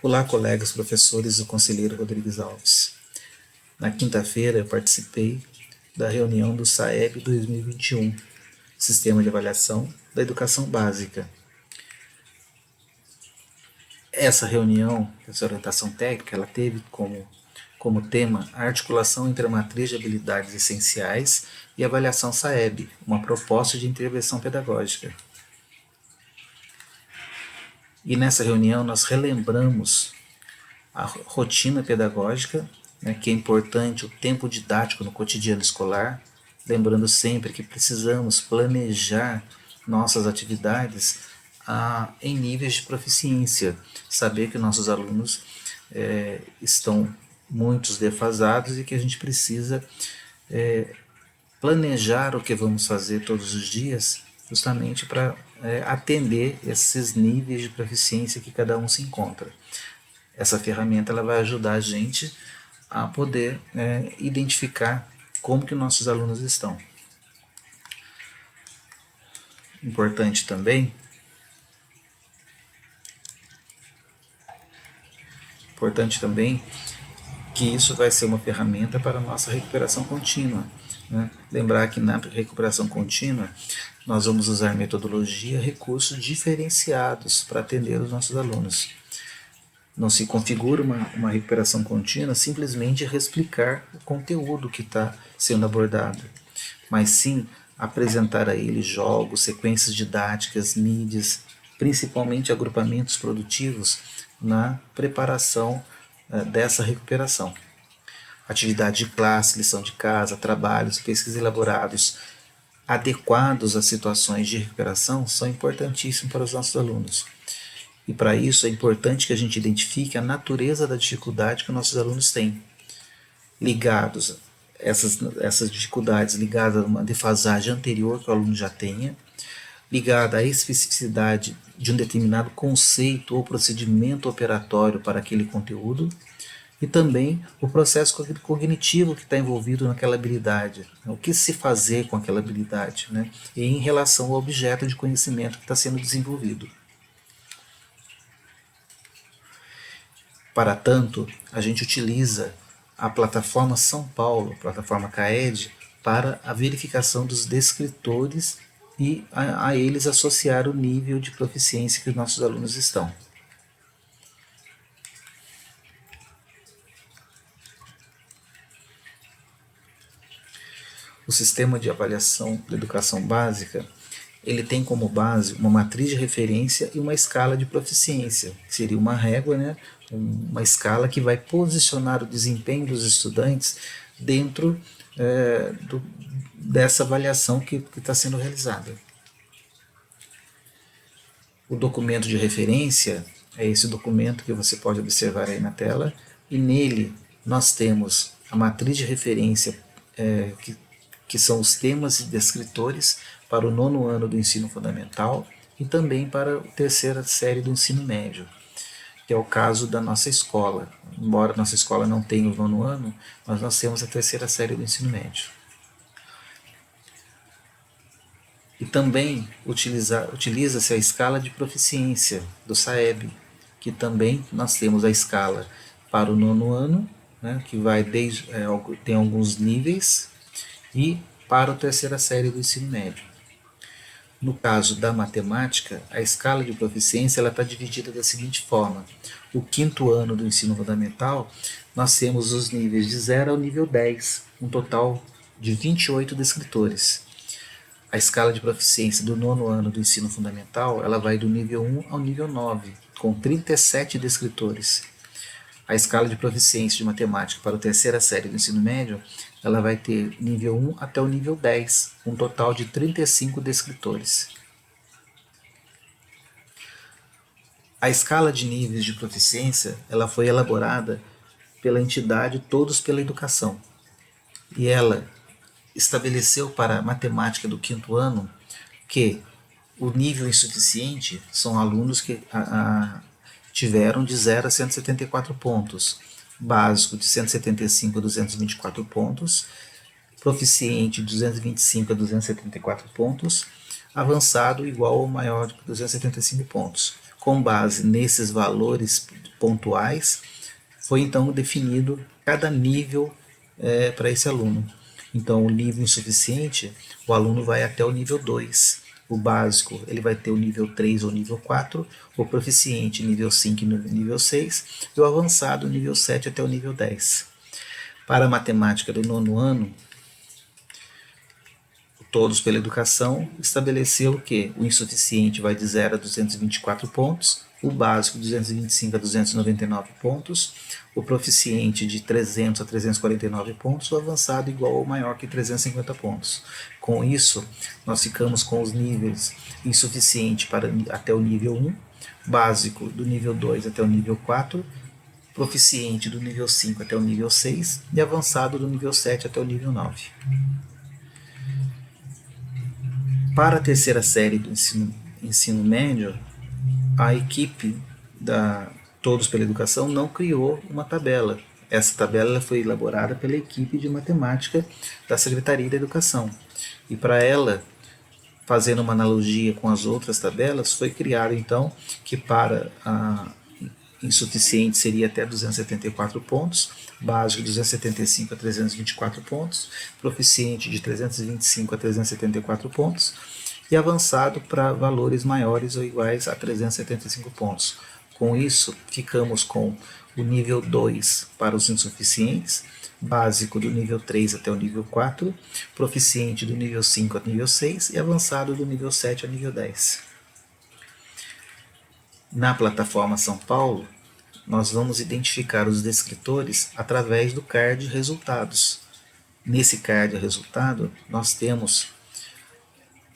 Olá, colegas, professores e conselheiro Rodrigues Alves. Na quinta-feira eu participei da reunião do SAEB 2021, Sistema de Avaliação da Educação Básica. Essa reunião, essa orientação técnica, ela teve como tema a articulação entre a matriz de habilidades essenciais e a avaliação SAEB, uma proposta de intervenção pedagógica. E nessa reunião nós relembramos a rotina pedagógica, que é importante o tempo didático no cotidiano escolar, lembrando sempre que precisamos planejar nossas atividades em níveis de proficiência, saber que nossos alunos estão muitos defasados e que a gente precisa planejar o que vamos fazer todos os dias, justamente para atender esses níveis de proficiência que cada um se encontra. Essa ferramenta ela vai ajudar a gente a poder identificar como que nossos alunos estão. Importante também que isso vai ser uma ferramenta para a nossa recuperação contínua. Lembrar que na recuperação contínua nós vamos usar metodologia, recursos diferenciados para atender os nossos alunos. Não se configura uma recuperação contínua simplesmente reexplicar o conteúdo que está sendo abordado, mas sim apresentar a ele jogos, sequências didáticas, mídias, principalmente agrupamentos produtivos na preparação dessa recuperação. Atividade de classe, lição de casa, trabalhos, pesquisas elaborados adequados às situações de recuperação são importantíssimos para os nossos alunos. E para isso é importante que a gente identifique a natureza da dificuldade que os nossos alunos têm. Ligados, essas dificuldades ligadas a uma defasagem anterior que o aluno já tenha, ligada à especificidade de um determinado conceito ou procedimento operatório para aquele conteúdo, e também o processo cognitivo que está envolvido naquela habilidade, o que se fazer com aquela habilidade, e em relação ao objeto de conhecimento que está sendo desenvolvido. Para tanto, a gente utiliza a plataforma São Paulo, a plataforma CAED, para a verificação dos descritores e a eles associar o nível de proficiência que os nossos alunos estão. O sistema de avaliação da educação básica, ele tem como base uma matriz de referência e uma escala de proficiência, que seria uma régua, uma escala que vai posicionar o desempenho dos estudantes dentro dessa avaliação que está sendo realizada. O documento de referência é esse documento que você pode observar aí na tela, e nele nós temos a matriz de referência que são os temas e descritores para o 9º ano do ensino fundamental e também para a 3ª série do ensino médio, que é o caso da nossa escola. Embora nossa escola não tenha o 9º ano, mas nós temos a 3ª série do ensino médio. E também utiliza-se a escala de proficiência do SAEB, que também nós temos a escala para o 9º ano, que vai tem alguns níveis, e para a 3ª série do ensino médio. No caso da matemática, a escala de proficiência está dividida da seguinte forma: o 5º ano do ensino fundamental, nós temos os níveis de 0 ao nível 10, um total de 28 descritores. A escala de proficiência do 9º ano do ensino fundamental, ela vai do nível 1 ao nível 9, com 37 descritores. A escala de proficiência de matemática para a 3ª série do ensino médio, ela vai ter nível 1 até o nível 10, um total de 35 descritores. A escala de níveis de proficiência, ela foi elaborada pela entidade Todos pela Educação, e ela estabeleceu para a matemática do 5º ano que o nível insuficiente são alunos que tiveram de 0 a 174 pontos, básico de 175 a 224 pontos, proficiente de 225 a 274 pontos, avançado igual ou maior do que 275 pontos. Com base nesses valores pontuais, foi então definido cada nível para esse aluno. Então, o nível insuficiente, o aluno vai até o nível 2. O básico, ele vai ter o nível 3 ou nível 4. O proficiente, nível 5 e nível 6. E o avançado, nível 7 até o nível 10. Para a matemática do nono ano, Todos pela Educação estabeleceu que o insuficiente vai de 0 a 224 pontos, o básico de 225 a 299 pontos, o proficiente de 300 a 349 pontos, o avançado igual ou maior que 350 pontos. Com isso, nós ficamos com os níveis insuficiente até o nível 1, básico do nível 2 até o nível 4, proficiente do nível 5 até o nível 6 e avançado do nível 7 até o nível 9. Para a terceira série do ensino médio, a equipe da Todos pela Educação não criou uma tabela. Essa tabela foi elaborada pela equipe de matemática da Secretaria da Educação. E para ela, fazendo uma analogia com as outras tabelas, foi criado então que para a insuficiente seria até 274 pontos, básico de 275 a 324 pontos, proficiente de 325 a 374 pontos e avançado para valores maiores ou iguais a 375 pontos. Com isso, ficamos com o nível 2 para os insuficientes, básico do nível 3 até o nível 4, proficiente do nível 5 ao nível 6 e avançado do nível 7 ao nível 10. Na plataforma São Paulo, nós vamos identificar os descritores através do card resultados. Nesse card resultado, nós temos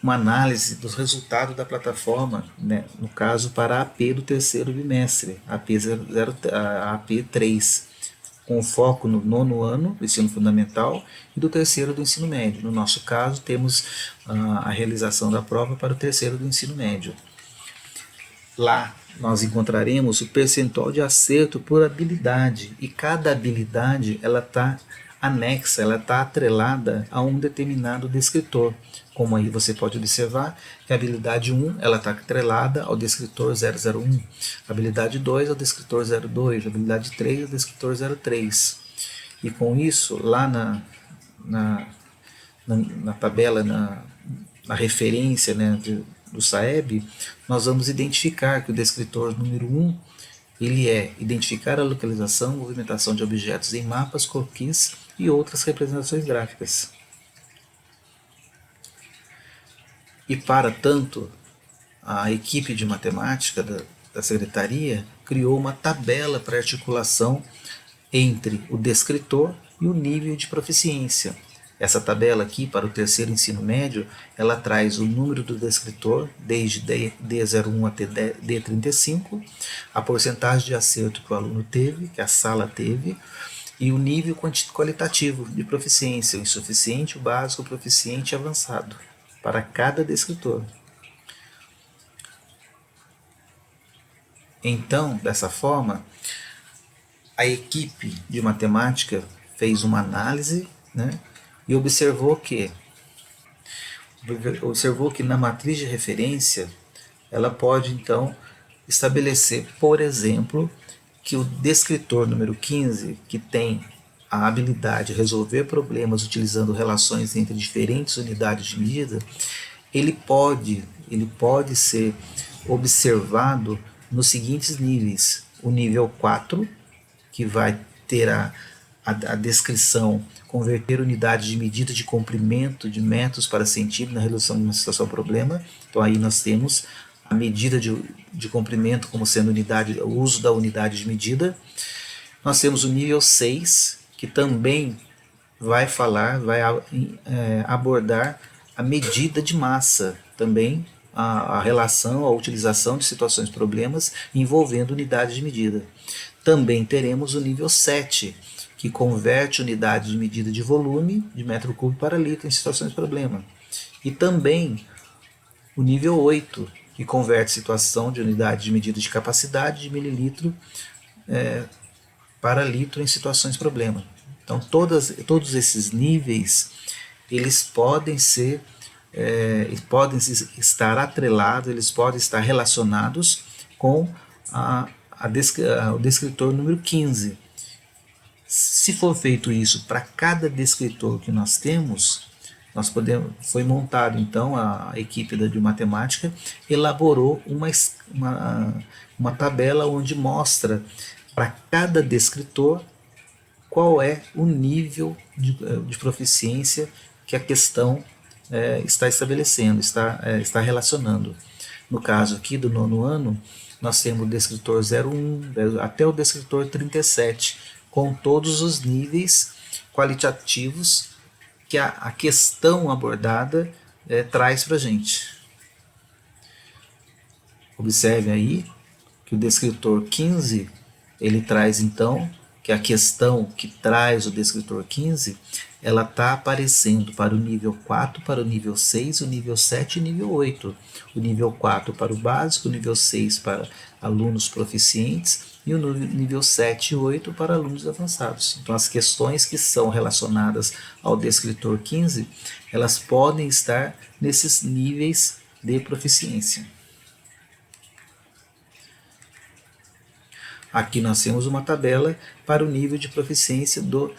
uma análise dos resultados da plataforma, né, no caso para a AP do terceiro bimestre, a AP3, com foco no nono ano do ensino fundamental e do terceiro do ensino médio. No nosso caso, temos a realização da prova para o terceiro do ensino médio. Lá nós encontraremos o percentual de acerto por habilidade, e cada habilidade ela está anexa, ela está atrelada a um determinado descritor. Como aí você pode observar que a habilidade 1 ela está atrelada ao descritor 001, a habilidade 2 ao descritor 02, a habilidade 3 ao descritor 03. E com isso, lá na tabela, na referência, né, do SAEB, nós vamos identificar que o descritor número 1 ele é identificar a localização, movimentação de objetos em mapas, croquis e outras representações gráficas. E para tanto, a equipe de matemática da secretaria criou uma tabela para articulação entre o descritor e o nível de proficiência. Essa tabela aqui, para o terceiro ensino médio, ela traz o número do descritor, desde D01 até D35, a porcentagem de acerto que o aluno teve, que a sala teve, e o nível qualitativo de proficiência, o insuficiente, o básico, o proficiente e avançado, para cada descritor. Então, dessa forma, a equipe de matemática fez uma análise, né, e observou que na matriz de referência ela pode então estabelecer, por exemplo, que o descritor número 15, que tem a habilidade de resolver problemas utilizando relações entre diferentes unidades de medida, ele pode ser observado nos seguintes níveis: o nível 4, que vai ter a descrição, converter unidades de medida de comprimento de metros para centímetros na resolução de uma situação problema. Então aí nós temos a medida de comprimento como sendo unidade, o uso da unidade de medida. Nós temos o nível 6, que também vai abordar a medida de massa, também a relação, a utilização de situações problemas envolvendo unidades de medida. Também teremos o nível 7, que converte unidade de medida de volume, de metro cúbico para litro em situações de problema. E também o nível 8, que converte situação de unidade de medida de capacidade de mililitro para litro em situações de problema. Então todos esses níveis eles podem ser eles podem estar atrelados, eles podem estar relacionados com o descritor número 15. Se for feito isso para cada descritor que nós temos, foi montado então, a equipe de matemática elaborou uma tabela onde mostra para cada descritor qual é o nível de proficiência que a questão está estabelecendo, está relacionando. No caso aqui do 9º ano, nós temos o descritor 01 até o descritor 37, com todos os níveis qualitativos que a questão abordada traz para a gente. Observe aí que o descritor 15, ele traz então que a questão que traz o descritor 15, ela está aparecendo para o nível 4, para o nível 6, o nível 7 e o nível 8. O nível 4 para o básico, o nível 6 para alunos proficientes e o nível 7 e 8 para alunos avançados. Então, as questões que são relacionadas ao descritor 15, elas podem estar nesses níveis de proficiência. Aqui nós temos uma tabela para o nível de proficiência do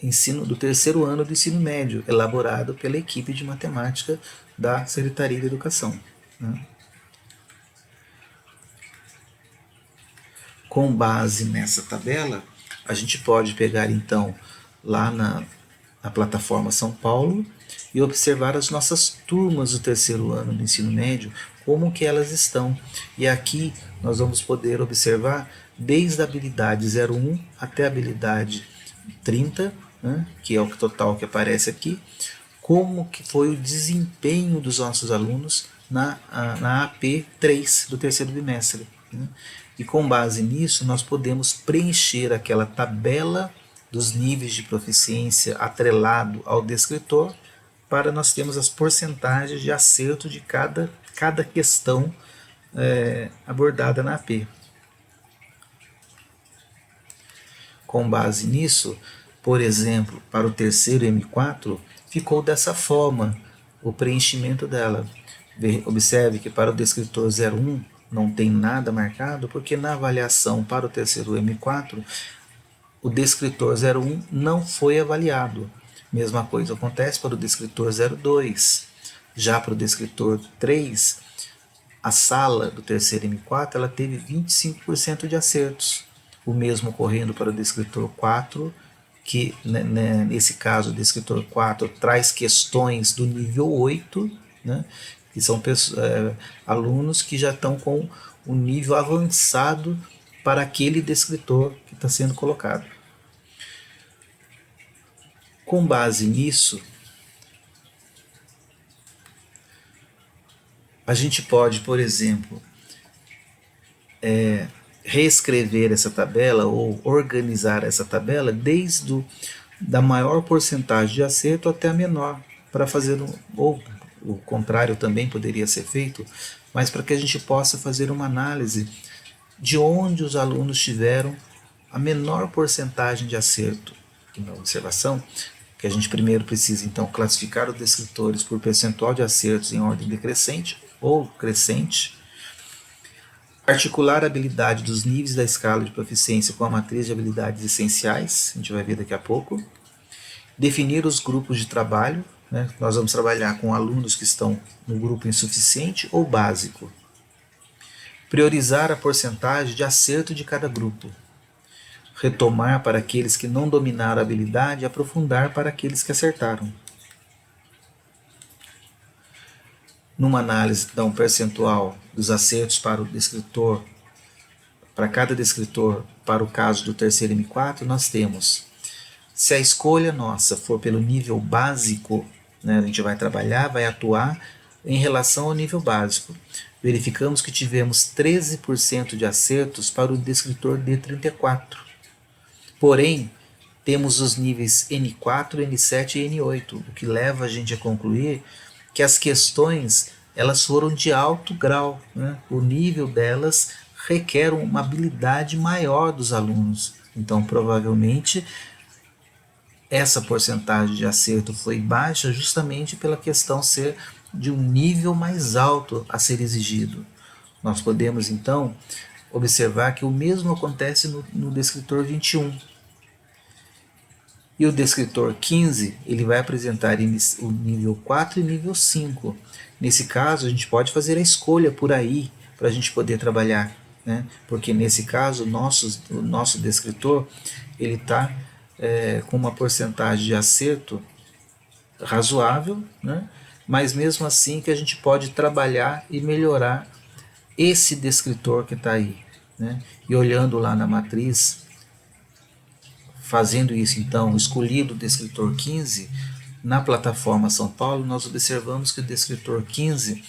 ensino do 3º ano do ensino médio, elaborado pela equipe de matemática da Secretaria de Educação. Com base nessa tabela, a gente pode pegar então lá na plataforma São Paulo e observar as nossas turmas do 3º ano do ensino médio, como que elas estão. E aqui nós vamos poder observar desde a habilidade 01 até a habilidade 30, que é o total que aparece aqui, como que foi o desempenho dos nossos alunos na AP3 do 3º bimestre. E com base nisso, nós podemos preencher aquela tabela dos níveis de proficiência atrelado ao descritor, para nós termos as porcentagens de acerto de cada questão abordada na AP. Com base nisso, por exemplo, para o 3º M4, ficou dessa forma o preenchimento dela. Observe que para o descritor 01 não tem nada marcado, porque na avaliação para o 3º M4, o descritor 01 não foi avaliado. Mesma coisa acontece para o descritor 02. Já para o descritor 3, a sala do 3º M4 ela teve 25% de acertos. O mesmo ocorrendo para o descritor 4, que nesse caso o descritor 4 traz questões do nível 8, que são alunos que já estão com um nível avançado para aquele descritor que está sendo colocado. Com base nisso, a gente pode, por exemplo, reescrever essa tabela ou organizar essa tabela desde da maior porcentagem de acerto até a menor, para fazer ou o contrário também poderia ser feito, mas para que a gente possa fazer uma análise de onde os alunos tiveram a menor porcentagem de acerto na observação, que a gente primeiro precisa então classificar os descritores por percentual de acertos em ordem decrescente ou crescente, articular a habilidade dos níveis da escala de proficiência com a matriz de habilidades essenciais, a gente vai ver daqui a pouco, definir os grupos de trabalho, nós vamos trabalhar com alunos que estão no grupo insuficiente ou básico, priorizar a porcentagem de acerto de cada grupo, retomar para aqueles que não dominaram a habilidade e aprofundar para aqueles que acertaram. Numa análise, dá um percentual dos acertos para o descritor, para cada descritor, para o caso do 3º M4, nós temos, se a escolha nossa for pelo nível básico, a gente vai trabalhar, vai atuar em relação ao nível básico. Verificamos que tivemos 13% de acertos para o descritor D34. Porém, temos os níveis N4, N7 e N8, o que leva a gente a concluir que as questões elas foram de alto grau, o nível delas requer uma habilidade maior dos alunos. Então, provavelmente, essa porcentagem de acerto foi baixa justamente pela questão ser de um nível mais alto a ser exigido. Nós podemos, então, observar que o mesmo acontece no descritor 21. E o descritor 15, ele vai apresentar o nível 4 e nível 5. Nesse caso, a gente pode fazer a escolha por aí, para a gente poder trabalhar, né? Porque nesse caso, o nosso descritor, ele está com uma porcentagem de acerto razoável, né? Mas mesmo assim que a gente pode trabalhar e melhorar esse descritor que está aí, né? E olhando lá na matriz, fazendo isso então, escolhido o descritor 15, na plataforma São Paulo, nós observamos que o descritor 15,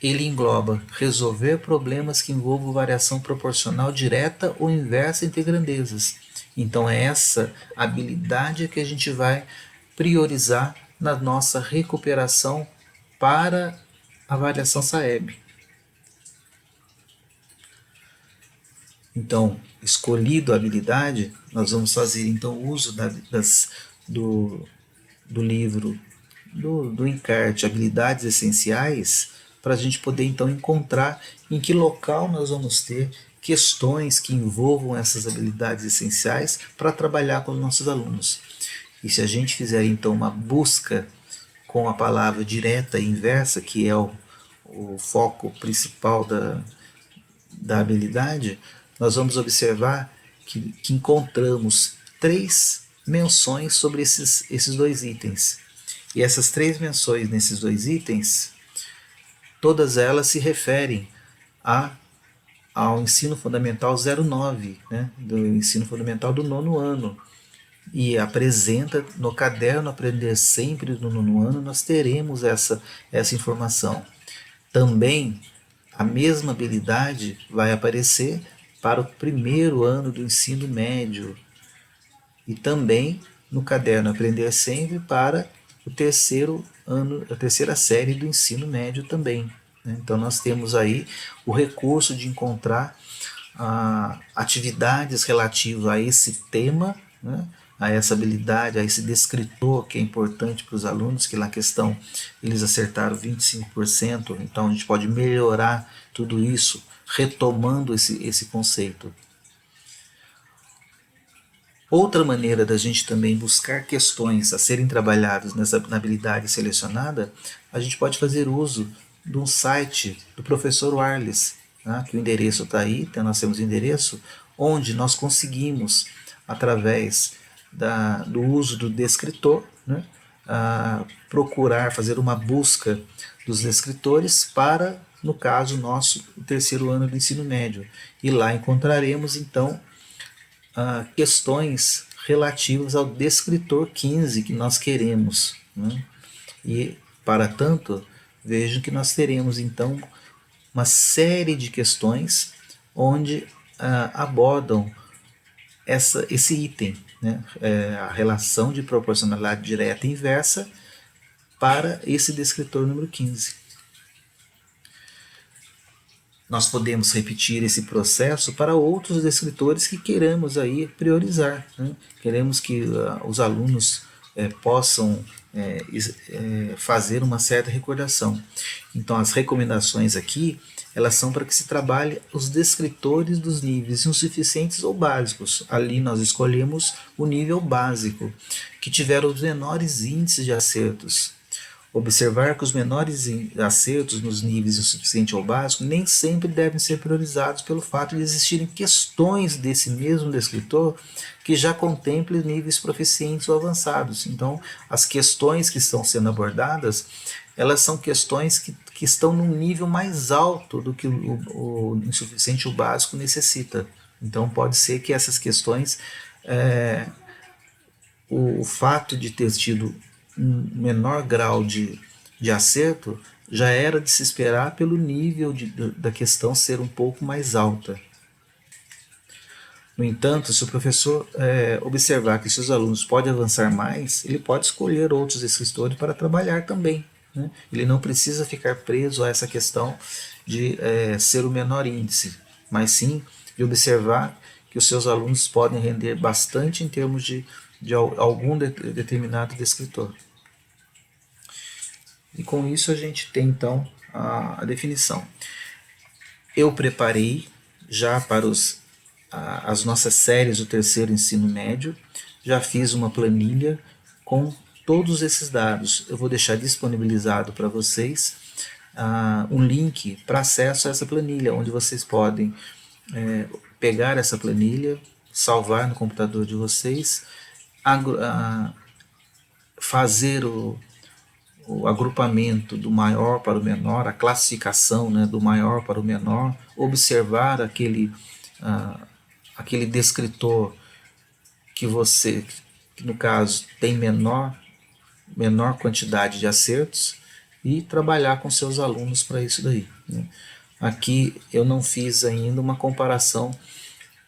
ele engloba resolver problemas que envolvam variação proporcional direta ou inversa entre grandezas. Então é essa habilidade que a gente vai priorizar na nossa recuperação para a variação Saeb. Então, escolhido a habilidade, nós vamos fazer então uso do livro do encarte Habilidades Essenciais, para a gente poder então encontrar em que local nós vamos ter questões que envolvam essas habilidades essenciais para trabalhar com os nossos alunos. E se a gente fizer então uma busca com a palavra direta e inversa, que é o foco principal da habilidade, nós vamos observar que encontramos 3 menções sobre esses 2 itens. E essas 3 menções nesses 2 itens, todas elas se referem ao ensino fundamental 09, né, do ensino fundamental do 9º ano. E apresenta no caderno Aprender Sempre do 9º ano, nós teremos essa informação. Também a mesma habilidade vai aparecer para o 1º ano do ensino médio e também no caderno Aprender Sempre para o 3º ano, a 3ª série do ensino médio também, né? Então nós temos aí o recurso de encontrar atividades relativas a esse tema, né? A essa habilidade, a esse descritor que é importante para os alunos, que na questão eles acertaram 25%, então a gente pode melhorar tudo isso retomando esse conceito. Outra maneira da gente também buscar questões a serem trabalhadas na habilidade selecionada, a gente pode fazer uso de um site do professor Warles, né, que o endereço está aí, então nós temos o endereço, onde nós conseguimos, através do uso do descritor, né, procurar fazer uma busca dos descritores para, no caso nosso, o 3º ano do ensino médio. E lá encontraremos, então, questões relativas ao descritor 15 que nós queremos, né? E, para tanto, vejam que nós teremos, então, uma série de questões onde abordam esse item, né? A relação de proporcionalidade direta e inversa para esse descritor número 15. Nós podemos repetir esse processo para outros descritores que queremos aí priorizar, né? Queremos que os alunos possam fazer uma certa recordação. Então as recomendações aqui, elas são para que se trabalhe os descritores dos níveis insuficientes ou básicos. Ali nós escolhemos o nível básico, que tiveram os menores índices de acertos. Observar que os menores acertos nos níveis insuficiente ou básico nem sempre devem ser priorizados pelo fato de existirem questões desse mesmo descritor que já contemplem níveis proficientes ou avançados. Então, as questões que estão sendo abordadas, elas são questões que estão num nível mais alto do que o insuficiente ou básico necessita. Então, pode ser que essas questões, o fato de ter tido um menor grau de acerto, já era de se esperar pelo nível da questão ser um pouco mais alta. No entanto, se o professor observar que seus alunos podem avançar mais, ele pode escolher outros escritores para trabalhar também, né? Ele não precisa ficar preso a essa questão de ser o menor índice, mas sim de observar que os seus alunos podem render bastante em termos de algum determinado descritor. E com isso a gente tem então a definição. Eu preparei já para as nossas séries do terceiro ensino médio, já fiz uma planilha com todos esses dados. Eu vou deixar disponibilizado para vocês um link para acesso a essa planilha, onde vocês podem pegar essa planilha, salvar no computador de vocês, fazer o agrupamento do maior para o menor, a classificação, né, do maior para o menor, observar aquele descritor que você, que no caso tem menor quantidade de acertos, e trabalhar com seus alunos para isso daí, né? Aqui eu não fiz ainda uma comparação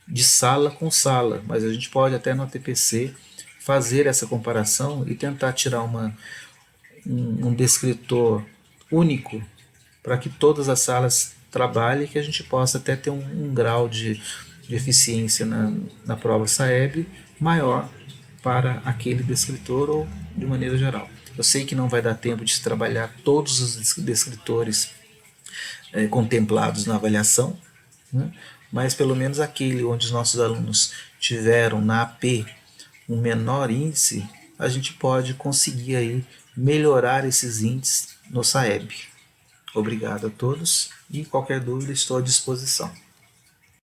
de sala com sala, mas a gente pode até no TPC fazer essa comparação e tentar tirar um descritor único para que todas as salas trabalhem, que a gente possa até ter um grau de eficiência na prova SAEB maior para aquele descritor ou de maneira geral. Eu sei que não vai dar tempo de se trabalhar todos os descritores contemplados na avaliação, né? Mas pelo menos aquele onde os nossos alunos tiveram na AP um menor índice, a gente pode conseguir aí melhorar esses índices no SAEB. Obrigado a todos e qualquer dúvida estou à disposição.